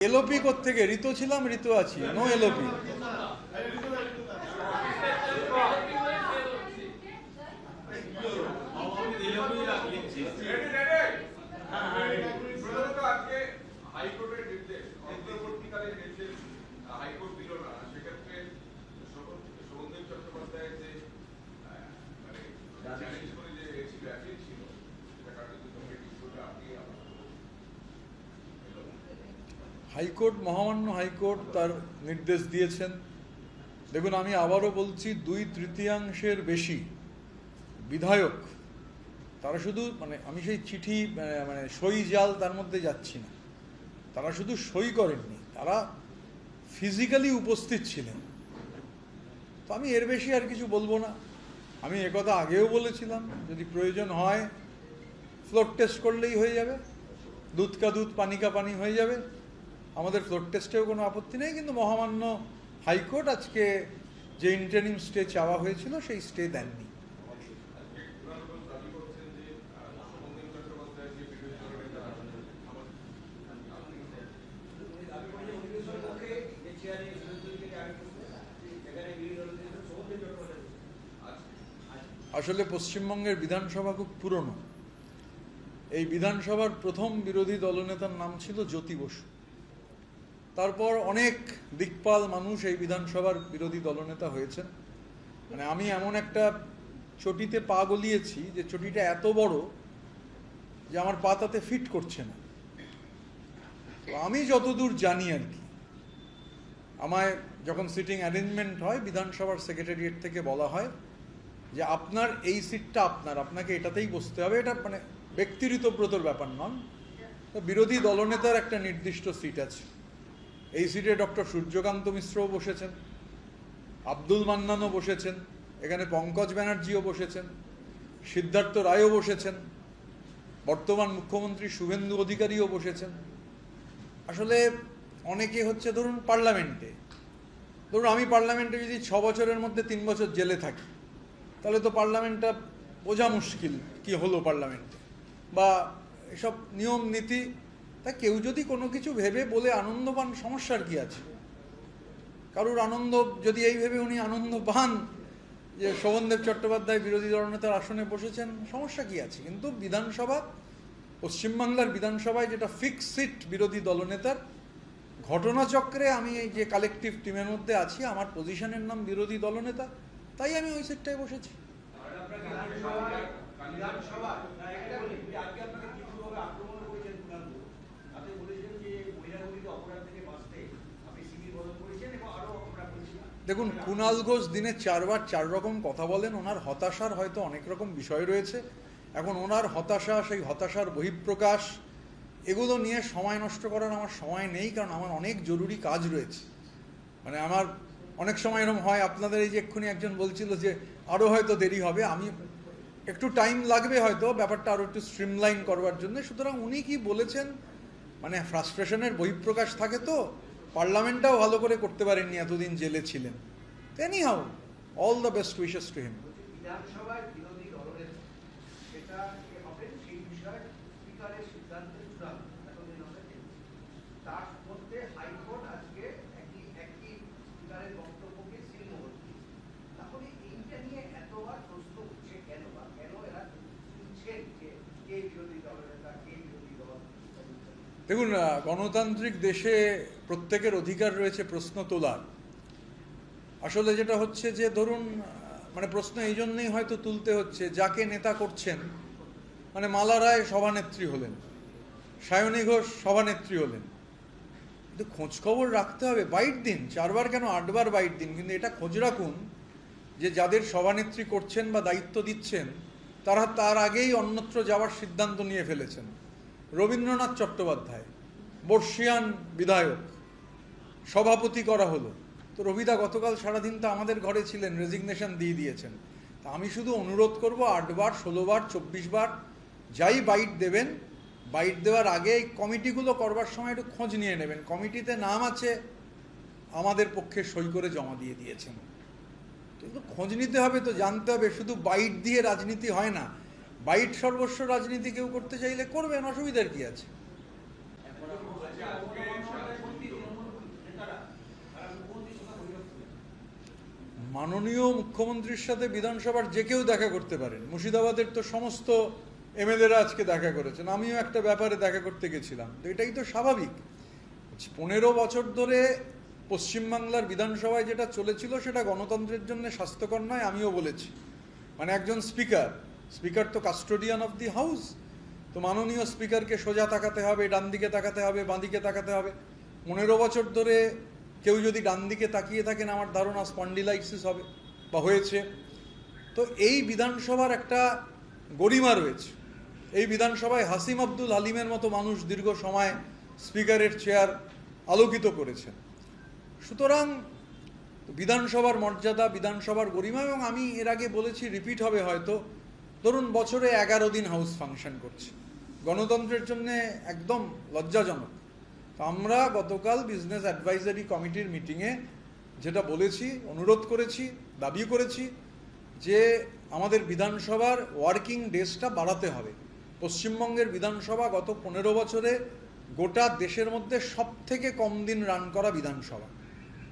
LOP কোত্থেকে? ঋতু ছিলাম, ঋতু আছি, নো এলওপি। হাইকোর্ট, মহামান্য হাইকোর্ট তার নির্দেশ দিয়েছেন। দেখুন, আমি আবারও বলছি, 2/3 বেশি বিধায়ক তারা শুধু আমি সেই চিঠি সই জাল তার মধ্যে যাচ্ছি না, তারা শুধু সই করেননি, তারা ফিজিক্যালি উপস্থিত ছিলেন। তো আমি এর বেশি আর কিছু বলবো না। আমি একথা আগেও বলেছিলাম, যদি প্রয়োজন হয় ফ্লোর টেস্ট করলেই হয়ে যাবে, দুধ কা দুধ পানি কা পানি হয়ে যাবে। আমাদের ফ্লোর টেস্টেও কোনো আপত্তি নেই, কিন্তু মহামান্য হাইকোর্ট আজকে যে ইন্টারিম স্টে চাওয়া হয়েছিল সেই স্টে দেননি। আসলে পশ্চিমবঙ্গের বিধানসভা খুব পুরনো। এই বিধানসভার প্রথম বিরোধী দলনেতার নাম ছিল জ্যোতি বসু। তারপর অনেক দিকপাল মানুষ এই বিধানসভার বিরোধী দলনেতা হয়েছেন। আমি এমন একটা চটিতে পা গলিয়েছি যে চটিটা এত বড় যে আমার পা তাতে ফিট করছে না। তো আমি যতদূর জানি আর কি, আমায় যখন সিটিং অ্যারেঞ্জমেন্ট হয় বিধানসভার সেক্রেটারিয়েট থেকে বলা হয় যে আপনার এই সিটটা আপনাকে এটাতেই বসতে হবে। এটা ব্যক্তিগতব্রতর ব্যাপার নন, বিরোধী দলনেতার একটা নির্দিষ্ট সিট আছে। এই সিটে ডক্টর সূর্যকান্ত মিশ্রও বসেছেন, আব্দুল মান্নানও বসেছেন, এখানে পঙ্কজ ব্যানার্জিও বসেছেন, সিদ্ধার্থ রায়ও বসেছেন, বর্তমান মুখ্যমন্ত্রী শুভেন্দু অধিকারীও বসেছেন। আসলে অনেকে হচ্ছে ধরুন আমি পার্লামেন্টে যদি 6 বছরের মধ্যে 3 বছর জেলে থাকি, তাহলে তো পার্লামেন্টটা বোঝা মুশকিল কি হলো পার্লামেন্টে, বা এসব নিয়ম নীতি। তা কেউ যদি কোনো কিছু ভেবে বলে আনন্দ পান, সমস্যার কি আছে? কারুর আনন্দ যদি এই ভেবে উনি আনন্দ পান যে শোভনদেব চট্টোপাধ্যায় বিরোধী দলনেতার আসনে বসেছেন, সমস্যা কি আছে? কিন্তু বিধানসভা, পশ্চিমবাংলার বিধানসভায় যেটা ফিক্স সিট বিরোধী দলনেতার, ঘটনাচক্রে আমি এই যে কালেকটিভ টিমের মধ্যে আছি, আমার পজিশনের নাম বিরোধী দলনেতা, তাই আমি ওই সিটটায় বসেছি। দেখুন, কুণাল ঘোষ দিনে 4 বার 4 রকম কথা বলেন। ওনার হতাশার হয়তো অনেক রকম বিষয় রয়েছে। এখন ওনার হতাশা, সেই হতাশার বহিঃপ্রকাশ, এগুলো নিয়ে সময় নষ্ট করার আমার সময় নেই, কারণ আমার অনেক জরুরি কাজ রয়েছে। আমার অনেক সময় এরকম হয়, আপনাদের এই যে এক্ষুনি একজন বলছিল যে আরও হয়তো দেরি হবে, আমি একটু টাইম লাগবে হয়তো ব্যাপারটা আরও একটু স্ট্রিমলাইন করবার জন্য। সুতরাং উনি কি বলেছেন, ফ্রাস্ট্রেশনের বহিঃপ্রকাশ থাকে, তো পার্লামেন্টটাও ভালো করে করতে পারেননি, এতদিন জেলে ছিলেন। Anyhow, all the best wishes to him. দেখুন, গণতান্ত্রিক দেশে প্রত্যেকের অধিকার রয়েছে প্রশ্ন তোলার। আসলে যেটা হচ্ছে যে ধরুন, প্রশ্ন এই জন্যই হয়তো তুলতে হচ্ছে, যাকে নেতা করছেন, মালা রায় সভানেত্রী হলেন, সায়নী ঘোষ সভানেত্রী হলেন, কিন্তু খোঁজখবর রাখতে হবে। বাইট দিন, 4 বার কেন 8 বার বাইট দিন, কিন্তু এটা খোঁজ রাখুন যে যাদের সভানেত্রী করছেন বা দায়িত্ব দিচ্ছেন, তারা তার আগেই অন্যত্র যাওয়ার সিদ্ধান্ত নিয়ে ফেলেছেন। রবীন্দ্রনাথ চট্টোপাধ্যায় বর্ষিয়ান বিধায়ক, সভাপতি করা হলো, তো রবিদা গতকাল সারাদিন তো আমাদের ঘরে ছিলেন, রেজিগনেশন দিয়ে দিয়েছেন। তা আমি শুধু অনুরোধ করব, 8 বার 16 বার 24 বার যাই বাইট দেবেন, বাইট দেওয়ার আগে এই কমিটিগুলো করবার সময় একটু খোঁজ নিয়ে নেবেন। কমিটিতে নাম আছে, আমাদের পক্ষে সই করে জমা দিয়ে দিয়েছেন, কিন্তু খোঁজ নিতে হবে, তো জানতে হবে। শুধু বাইট দিয়ে রাজনীতি হয় না। বাইট সর্বস্ব রাজনীতি কেউ করতে চাইলে করবেন, অসুবিধার কি আছে? মাননীয় মুখ্যমন্ত্রীর সাথে বিধানসভার যে কেউ দেখা করতে পারেন। মুর্শিদাবাদের তো সমস্ত এমএলএরা আজকে দেখা করেছেন, আমিও একটা ব্যাপারে দেখা করতে গেছিলাম। তো এটাই তো স্বাভাবিক। 15 বছর ধরে পশ্চিমবাংলার বিধানসভায় যেটা চলেছিল সেটা গণতন্ত্রের জন্য স্বাস্থ্যকর নয়, আমিও বলেছি। মানে একজন স্পিকার তো কাস্টোডিয়ান অফ দি হাউস। তো মাননীয় স্পিকারকে সোজা তাকাতে হবে, ডান দিকে তাকাতে হবে, বাঁ দিকে তাকাতে হবে। 15 বছর ধরে কেউ যদি ডান দিকে তাকিয়ে থাকেন, আমার ধারণা স্পন্ডিলাইসিস হবে বা হয়েছে। তো এই বিধানসভার একটা গরিমা রয়েছে। এই বিধানসভায় হাসিম আব্দুল হালিমের মতো মানুষ দীর্ঘ সময় স্পিকারের চেয়ার আলোকিত করেছেন। সুতরাং বিধানসভার মর্যাদা, বিধানসভার গরিমা, এবং আমি এর আগে বলেছি, রিপিট হবে হয়তো, ধরুন বছরে 11 দিন হাউস ফাংশন করছে, গণতন্ত্রের জন্য একদম লজ্জাজনক। তো আমরা গতকাল বিজনেস অ্যাডভাইজারি কমিটির মিটিংয়ে যেটা বলেছি, অনুরোধ করেছি, দাবি করেছি যে আমাদের বিধানসভার ওয়ার্কিং ডেজটা বাড়াতে হবে। পশ্চিমবঙ্গের বিধানসভা গত 15 বছরে গোটা দেশের মধ্যে সবথেকে কম দিন রান করা বিধানসভা।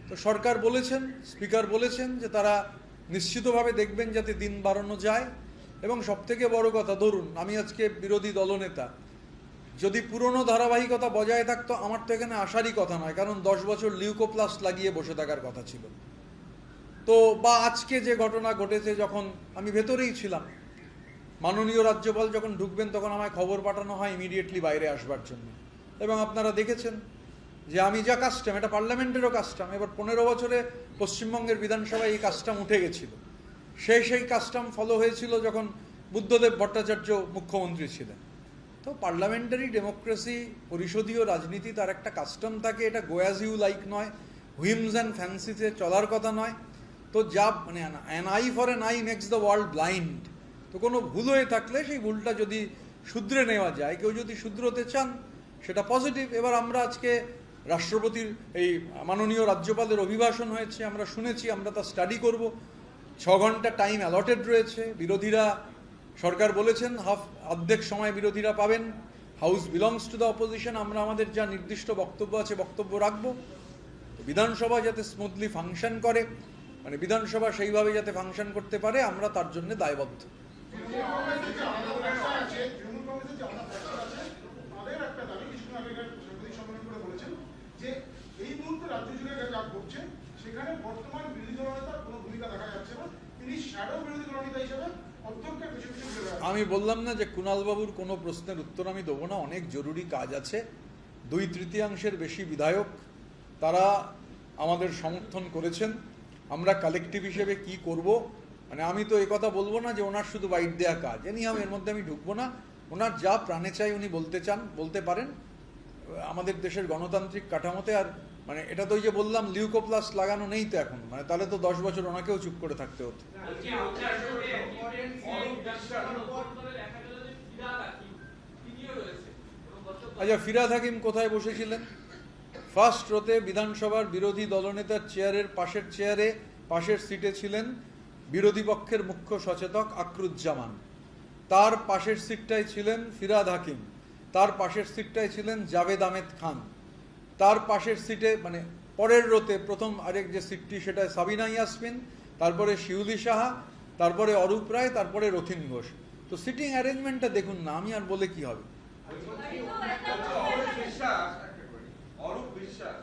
তো সরকার বলেছেন, স্পিকার বলেছেন যে তারা নিশ্চিতভাবে দেখবেন যাতে দিন বাড়ানো যায়। এবং সবথেকে বড় কথা, ধরুন আমি আজকে বিরোধী দলনেতা, যদি পুরনো ধারাবাহিকতা বজায় থাকতো আমার তো এখানে আসারই কথা নয়, কারণ 10 বছর লিউকোপ্লাস্ট লাগিয়ে বসে থাকার কথা ছিল। তো বা আজকে যে ঘটনা ঘটেছে, যখন আমি ভেতরেই ছিলাম, মাননীয় রাজ্যপাল যখন ঢুকবেন তখন আমায় খবর পাঠানো হয় ইমিডিয়েটলি বাইরে আসবার জন্য। এবং আপনারা দেখেছেন যে আমি যা কাস্টম, এটা পার্লামেন্টেরও কাস্টম, এবার 15 বছরে পশ্চিমবঙ্গের বিধানসভায় এই কাস্টম উঠে গেছিল। সেই কাস্টম ফলো হয়েছিল যখন বুদ্ধদেব ভট্টাচার্য মুখ্যমন্ত্রী ছিলেন। তো পার্লামেন্টারি ডেমোক্রেসি, পরিষদীয় রাজনীতি, তার একটা কাস্টম থাকে। এটা গো অ্যাজ ইউ লাইক নয়, হুইমস অ্যান্ড ফ্যান্সিতে চলার কথা নয়। তো যা মানে an eye for an eye makes the world blind. তো কোনো ভুল হয়ে থাকলে সেই ভুলটা যদি শুধরে নেওয়া যায়, কেউ যদি শুধরোতে চান, সেটা পজিটিভ। এবার আমরা আজকে রাষ্ট্রপতির এই মাননীয় রাজ্যপালের অভিভাষণ হয়েছে, আমরা শুনেছি, আমরা তা স্টাডি করব। 6 ঘন্টা টাইম অ্যালটেড রয়েছে। বিরোধীরা, সরকার বলেছেন অর্ধেক সময় বিরোধীরা পাবেন। House belongs to the opposition. আমরা আমাদের যা নির্দিষ্ট বক্তব্য আছে বক্তব্য রাখবো। বিধানসভা যাতে স্মুথলি ফাংশন করে, মানে বিধানসভা সেইভাবে যাতে ফাংশন করতে পারে, আমরা তার জন্য দায়বদ্ধ। আমি বললাম না যে কুণালবাবুর কোনো প্রশ্নের উত্তর আমি দেবো না, অনেক জরুরি কাজ আছে। 2/3 বেশি বিধায়ক তারা আমাদের সমর্থন করেছেন। আমরা কালেকটিভ হিসেবে কি করব, মানে আমি তো এই কথা বলবো না যে ওনার শুধু বাইট দেওয়া কাজ, এর মধ্যে আমি ঢুকবো না। ওনার যা প্রাণে চাই উনি বলতে চান বলতে পারেন, আমাদের দেশের গণতান্ত্রিক কাঠামোতে। আর মানে এটা তো ওই যে বললাম, লিউকোপ্লাস্ট লাগানো নেই তো এখন, মানে তাহলে তো 10 বছর ওনাকেও চুপ করে থাকতে হতো। আচ্ছা, ফিরহাদ হাকিম কোথায় বসেছিলেন? ফার্স্ট রোতে বিধানসভার বিরোধী দলনেতার চেয়ারের পাশের চেয়ারে, পাশের সিটে ছিলেন বিরোধী পক্ষের মুখ্য সচেতক আকরুজ্জামান। তার পাশের সিটটায় ছিলেন ফিরহাদ হাকিম। তার পাশের সিটটায় ছিলেন জাভেদ আহমেদ খান। তার পাশের সিটে, মানে পরের রোতে প্রথম আরেক যে সিটটি, সেটায় সাবিনা ইয়াসমিন, তারপরে শিউলি সাহা, তারপরে অরূপ রায়, তারপরে রথিন ঘোষ। তো সিটিং অ্যারেঞ্জমেন্টটা দেখুন না, আমি আর বলে কি হবে। অরূপ বিশ্বাস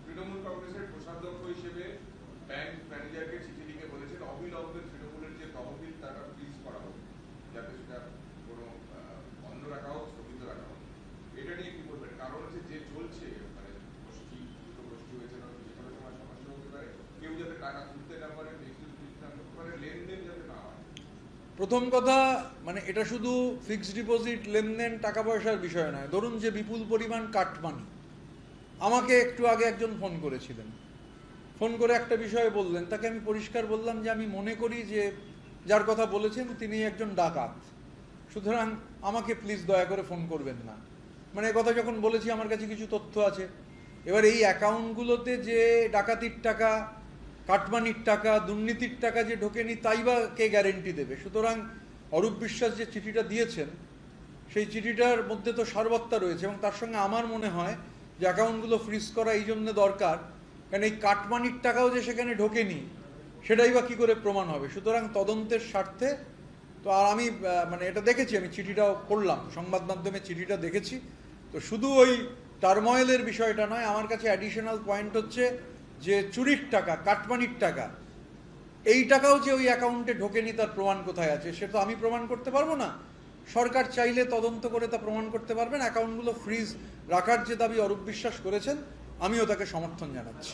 তৃণমূল কংগ্রেসের কোষাধ্যক্ষ হিসেবে ব্যাংক ম্যানেজারকে চিঠি লিখে বলেছেন অবিলম্বে তৃণমূলের যে তহবিল টাকা ফ্রিজ করা হোক, যাতে সেটা কোনো বন্ধ রাখা হোক, স্থগিত রাখা হোক। এটা নিয়ে কি বলবেন? কারণ হচ্ছে যে চলছে, মানে গোষ্ঠী, দুটো গোষ্ঠী হয়েছে, যে কোনো সময় সমস্যা হতে পারে, কেউ যাতে টাকা তুলতে না পারে, লেনদেন যাতে না হয়। প্রথম কথা, মানে এটা শুধু ফিক্সড ডিপোজিট, লেনদেন, টাকা পয়সার বিষয় নয়। ধরুন যে বিপুল পরিমাণ কাটমানি, আমাকে একটু আগে একজন ফোন করেছিলেন, ফোন করে একটা বিষয়ে বললেন, তাকে আমি পরিষ্কার বললাম যে আমি মনে করি যে যার কথা বলেছেন তিনি একজন ডাকাত, সুতরাং আমাকে প্লিজ দয়া করে ফোন করবেন না। মানে কথা যখন বলেছি, আমার কাছে কিছু তথ্য আছে। এবার এই অ্যাকাউন্টগুলোতে যে ডাকাতির টাকা, কাটমানির টাকা, দুর্নীতির টাকা যে ঢোকেনি, তাই বা কে গ্যারেন্টি দেবে? সুতরাং অরূপ বিশ্বাস যে চিঠিটা দিয়েছেন, সেই চিঠিটার মধ্যে তো সারবত্তা রয়েছে। এবং তার সঙ্গে আমার মনে হয় যে অ্যাকাউন্টগুলো ফ্রিজ করা এই জন্য দরকার, কারণ এই কাটমানির টাকাও যে সেখানে ঢোকেনি, সেটাই বা কী করে প্রমাণ হবে? সুতরাং তদন্তের স্বার্থে তো আর আমি মানে এটা দেখেছি, আমি চিঠিটাও পড়লাম, সংবাদ মাধ্যমে চিঠিটা দেখেছি। তো শুধু ওই টার্ময়েলের বিষয়টা নয়, আমার কাছে অ্যাডিশনাল পয়েন্ট হচ্ছে যে চুরির টাকা, কাটমানির টাকা, এই টাকাও যে ওই অ্যাকাউন্টে ঢোকেনি তার প্রমাণ কোথায় আছে? সে তো আমি প্রমাণ করতে পারবো না। সরকার চাইলে তদন্ত করে তা প্রমাণ করতে পারবেন। অ্যাকাউন্টগুলো ফ্রিজ রাখার যে দাবি অরূপ বিশ্বাস করেছেন, আমিও তাকে সমর্থন জানাচ্ছি।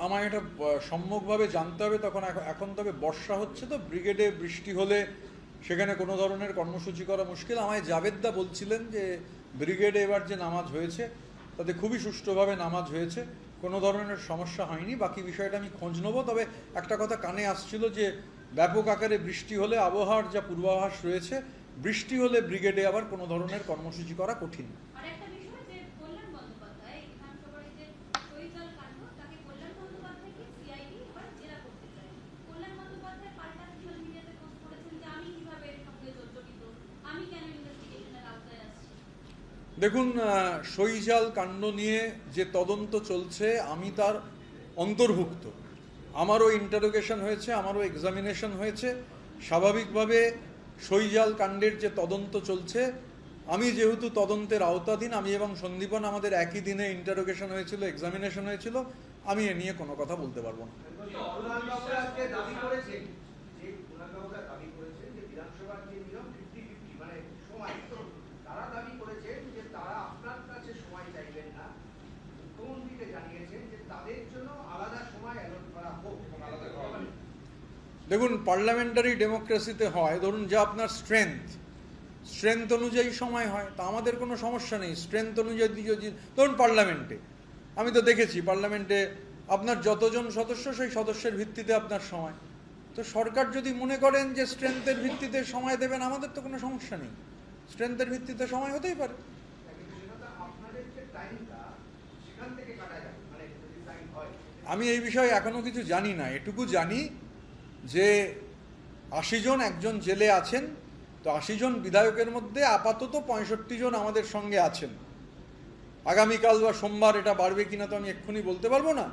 আমার এটা সম্যকভাবে জানতে হবে, তখন এখন তবে বর্ষা হচ্ছে, তো ব্রিগেডে বৃষ্টি হলে সেখানে কোনো ধরনের কর্মসূচি করা মুশকিল। আমায় জাবেদদা বলছিলেন যে ব্রিগেডে এবার যে নামাজ হয়েছে তাতে খুবই সুষ্ঠুভাবে নামাজ হয়েছে, কোনো ধরনের সমস্যা হয়নি। বাকি বিষয়টা আমি খোঁজ নেব। তবে একটা কথা কানে আসছিল যে ব্যাপক আকারে বৃষ্টি হলে, আবহাওয়ার যা পূর্বাভাস রয়েছে, বৃষ্টি হলে ব্রিগেডে আবার কোনো ধরনের কর্মসূচি করা কঠিন। দেখুন, সইজাল কাণ্ড নিয়ে যে তদন্ত চলছে আমি তার অন্তর্ভুক্ত। আমারও ইন্টারোগেশন হয়েছে, আমারও এক্সামিনেশন হয়েছে। স্বাভাবিকভাবে সইজাল কাণ্ডের যে তদন্ত চলছে, আমি যেহেতু তদন্তের আওতাধীন, আমি এবং সন্দীপন আমাদের একই দিনে ইন্টারোগেশন হয়েছিল, এক্সামিনেশন হয়েছিল, আমি এ নিয়ে কোনো কথা বলতে পারবো না। দেখুন, পার্লামেন্টারি ডেমোক্রেসিতে হয়, ধরুন যা আপনার স্ট্রেংথ অনুযায়ী সময় হয়, তা আমাদের কোনো সমস্যা নেই। স্ট্রেংথ অনুযায়ী যদি ধরুন পার্লামেন্টে, আমি তো দেখেছি পার্লামেন্টে আপনার যতজন সদস্য, সেই সদস্যের ভিত্তিতে আপনার সময়। তো সরকার যদি মনে করেন যে স্ট্রেংথের ভিত্তিতে সময় দেবেন, আমাদের তো কোনো সমস্যা নেই, স্ট্রেংথের ভিত্তিতে সময় হতেই পারে। আমি এই বিষয়ে এখনো কিছু জানি না। এটুকু জানি যে ৮০ জন একজন জেলে আছেন। তো ৮০ জন বিধায়কের মধ্যে আপাতত ৬৫ জন আমাদের সঙ্গে আছেন। আগামীকাল বা সোমবার এটা বাড়বে কিনা তো আমি এক্ষুনি বলতে পারবো না।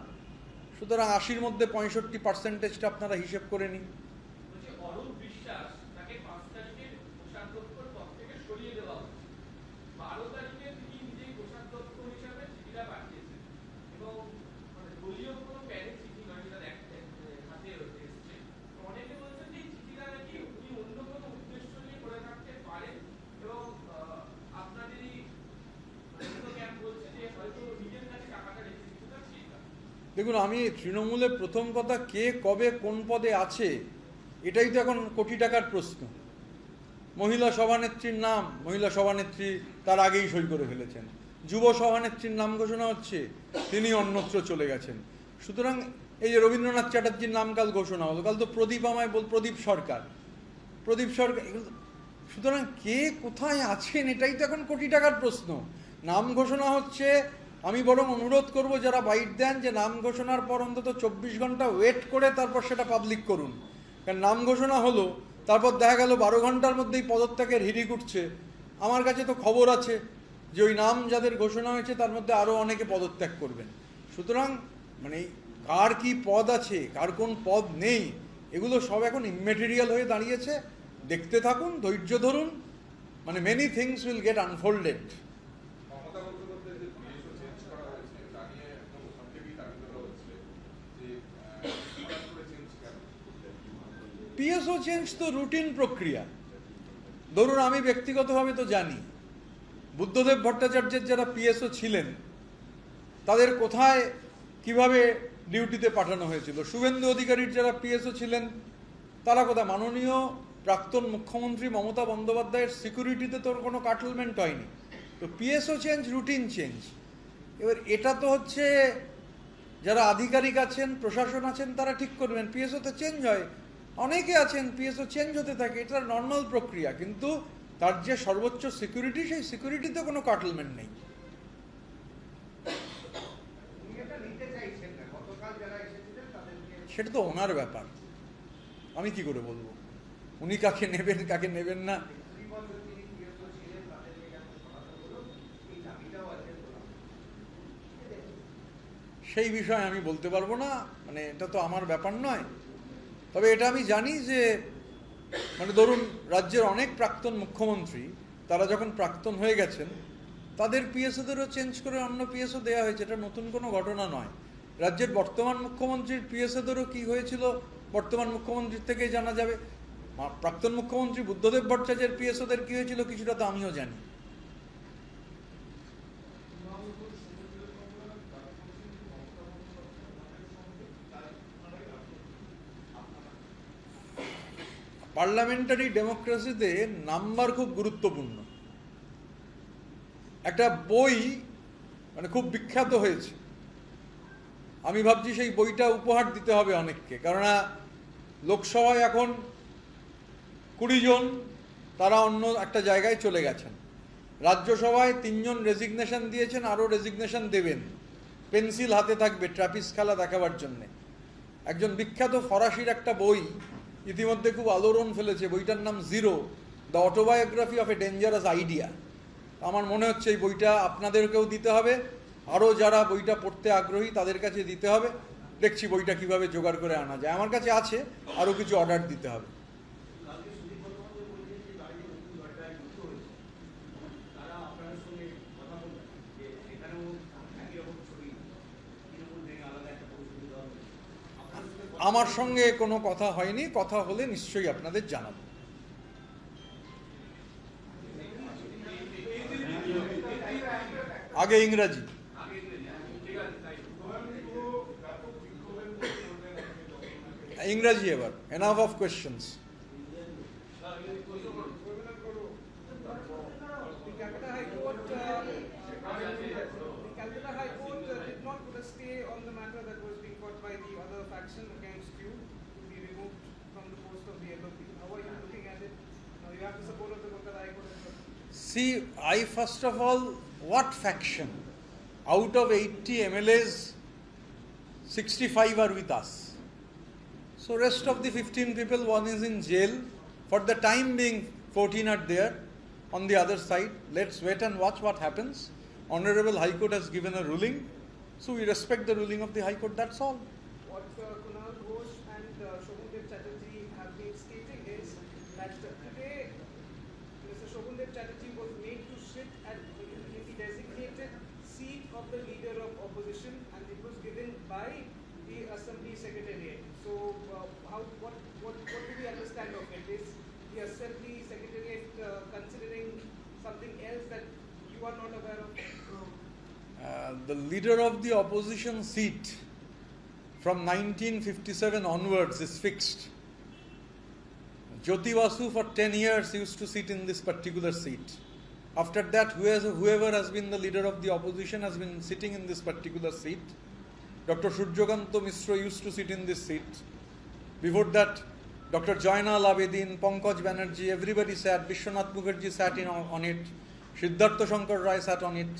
সুতরাং ৮০-র মধ্যে ৬৫% আপনারা হিসেব করে নিন। দেখুন, আমি তৃণমূলে প্রথম কথা, কে কবে কোন পদে আছে এটাই তো এখন কোটি টাকার প্রশ্ন। মহিলা সভানেত্রীর নাম, মহিলা সভানেত্রী তার আগেই সই করে ফেলেছেন। যুব সভানেত্রীর নাম ঘোষণা হচ্ছে, তিনি অন্যত্র চলে গেছেন। সুতরাং এই যে রবীন্দ্রনাথ চ্যাটার্জির নাম কাল ঘোষণা হলো, কাল তো প্রদীপ আমায় প্রদীপ সরকার। সুতরাং কে কোথায় আছেন এটাই তো এখন কোটি টাকার প্রশ্ন। নাম ঘোষণা হচ্ছে, আমি বরং অনুরোধ করব যারা বাইট দেন যে নাম ঘোষণার পর অন্তত ২৪ ঘন্টা ওয়েট করে তারপর সেটা পাবলিক করুন। কারণ নাম ঘোষণা হলো, তারপর দেখা গেল ১২ ঘন্টার মধ্যেই পদত্যাগের হিড়িক উঠছে। আমার কাছে তো খবর আছে যে ওই নাম যাদের ঘোষণা হয়েছে তার মধ্যে আরও অনেকে পদত্যাগ করবেন। সুতরাং মানে কার কি পদ আছে, কার কোন পদ নেই, এগুলো সব এখন ইম্যাটেরিয়াল হয়ে দাঁড়িয়েছে। দেখতে থাকুন, ধৈর্য ধরুন, মানে many things will get unfolded. PSO change তো রুটিন প্রক্রিয়া। ধরুন আমি ব্যক্তিগতভাবে তো জানি বুদ্ধদেব ভট্টাচার্যের যারা পিএসও ছিলেন তাদের কোথায় কিভাবে ডিউটিতে পাঠানো হয়েছিল। শুভেন্দু অধিকারীর যারা পিএসও ছিলেন তারা কোথায়, মাননীয় প্রাক্তন মুখ্যমন্ত্রী মমতা বন্দ্যোপাধ্যায়ের সিকিউরিটিতে তোর কোনো কাটলমেন্ট হয়নি। তো পিএসও চেঞ্জ রুটিন চেঞ্জ। এবার এটা তো হচ্ছে যারা আধিকারিক আছেন, প্রশাসন আছেন, তারা ঠিক করবেন। পিএসওতে চেঞ্জ হয়, অনেকে আছেন পিএসও চেঞ্জ হতে থাকে, এটা নর্মাল প্রক্রিয়া। কিন্তু তার যে সর্বোচ্চ সিকিউরিটি, সেই সিকিউরিটিতে কোনো কাটলমেন্ট নেই। নিতে চাইছেন না, গতকাল যারা সেটা তো ওনার ব্যাপার, আমি কি করে বলবো উনি কাকে নেবেন কাকে নেবেন না। সেই বিষয়ে আমি বলতে পারবো না, মানে এটা তো আমার ব্যাপার নয়। তবে এটা আমি জানি যে মানে ধরুন রাজ্যের অনেক প্রাক্তন মুখ্যমন্ত্রী তারা যখন প্রাক্তন হয়ে গেছেন তাদের পিএসওদেরও চেঞ্জ করে অন্য পিএসও দেওয়া হয়েছে, এটা নতুন কোনো ঘটনা নয়। রাজ্যের বর্তমান মুখ্যমন্ত্রীর পিএসওদেরও কি হয়েছিল বর্তমান মুখ্যমন্ত্রীর থেকেই জানা যাবে। প্রাক্তন মুখ্যমন্ত্রী বুদ্ধদেব ভট্টাচার্যের পিএসওদের কি হয়েছিল কিছুটা তো আমিও জানি। পার্লামেন্টারি ডেমোক্রেসিতে নাম্বার খুব গুরুত্বপূর্ণ। একটা বই মানে খুব বিখ্যাত হয়েছে, আমি ভাবছি সেই বইটা উপহার দিতে হবে অনেককে, কেননা লোকসভায় এখন 20 জন তারা অন্য একটা জায়গায় চলে গেছেন, রাজ্যসভায় 3 জন রেজিগনেশন দিয়েছেন, আরও রেজিগনেশন দেবেন, পেন্সিল হাতে থাকবে ট্র্যাপিস খেলা দেখাবার জন্যে। একজন বিখ্যাত ফরাসির একটা বই ইতিমধ্যে খুব আলোড়ন ফেলেছে, বইটার নাম zero, the autobiography of a dangerous idea. আমার মনে হচ্ছে এই বইটা আপনাদেরকেও দিতে হবে, আরও যারা বইটা পড়তে আগ্রহী তাদের কাছে দিতে হবে। দেখছি বইটা কিভাবে জোগাড় করে আনা যায়, আমার কাছে আছে, আরও কিছু অর্ডার দিতে হবে। আমার সঙ্গে কোনো কথা হয়নি, কথা হলে নিশ্চয়ই আপনাদের জানাবো। আগে ইংরাজি। ইংরাজি এবার, enough of questions. See, I first of all, what faction? Out of 80 MLAs, 65 are with us. So rest of the 15 people, one is in jail. For the time being, 14 are there on the other side. Let's wait and watch what happens. Honorable High Court has given a ruling, so we respect the ruling of the High Court, that's all. What Kunal Ghosh and Shobhandev Chatterjee have been stating is that today Mr. Shobhandev Chatterjee was made to sit at the designated seat of the leader of opposition, and it was given by the Assembly Secretariat. So, what do we understand of it? Is the Assembly Secretariat considering something else that you are not aware of? The leader of the opposition seat from 1957 onwards is fixed. Jyoti Basu for 10 years used to sit in this particular seat. After that, whoever has been the leader of the opposition has been sitting in this particular seat. Dr. Suryakanto Mishra used to sit in this seat. Before that, Dr. Jainal Abedin, Pankaj Banerjee, everybody sat. Vishwanath Mukherjee sat on it. Siddhartha Shankar Rai sat on it.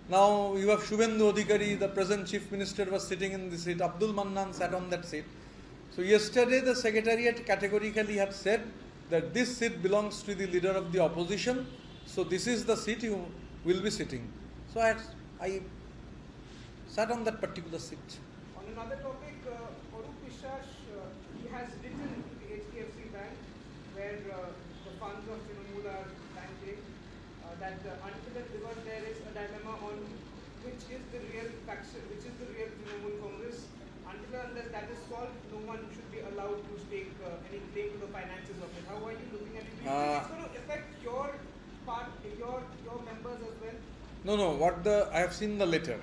Now you have Shubhendu Adhikari, the present chief minister, was sitting in this seat. Abdul Mannan sat on that seat. So yesterday the secretariat categorically had said that this seat belongs to the leader of the opposition. So this is the seat you will be sitting. So I sat on that particular seat. On another topic, Arup বিশ্বাস, he has written to the HDFC Bank, where the funds of Trinamool are banking, that until and because there is a dilemma on which is the real faction, which is the real Trinamool Congress, until and unless that is solved, no one should be allowed to stake any claim to the finances of it. How are you looking at it? Do you think it's going to affect your part, your members as well? No, I have seen the letter.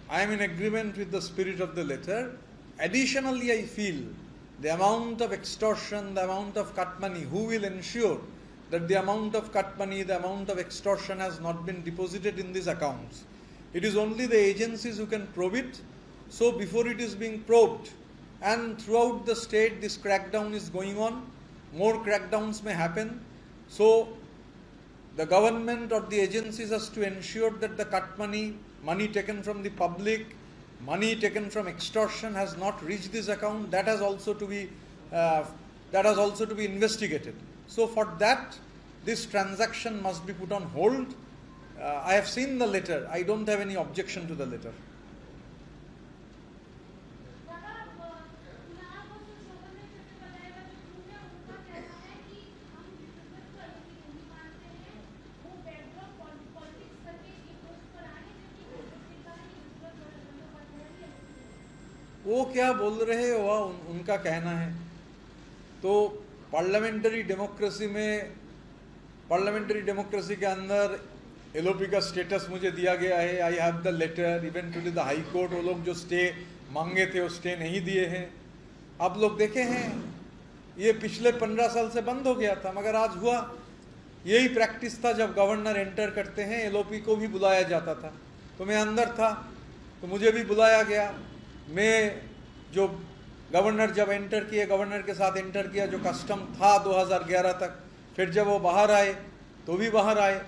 I am in agreement with the spirit of the letter. Additionally, I feel the amount of extortion, the amount of cut money, who will ensure that the amount of cut money, the amount of extortion has not been deposited in these accounts? It is only the agencies who can probe it. So before it is being probed, and throughout the state this crackdown is going on, more crackdowns may happen. So the government or the agencies has to ensure that the cut money taken from the public, money taken from extortion has not reached this account, that has also to be investigated. So for that, this transaction must be put on hold. I have seen the letter. I don't have any objection to the letter. वो क्या बोल रहे हो वह उनका कहना है. तो पार्लियामेंट्री डेमोक्रेसी के अंदर एलओपी का स्टेटस मुझे दिया गया है. I have the letter. Even to the high court वो लोग जो स्टे मांगे थे वो स्टे नहीं दिए हैं. आप लोग देखे हैं ये पिछले 15 साल से बंद हो गया था, मगर आज हुआ. यही प्रैक्टिस था. जब गवर्नर एंटर करते हैं एलओपी को भी बुलाया जाता था. तो मैं अंदर था तो मुझे भी बुलाया गया. मैं जो गवर्नर जब एंटर किए, गवर्नर के साथ एंटर किया, जो कस्टम था 2011 तक. फिर जब वो बाहर आए तो भी बाहर आए.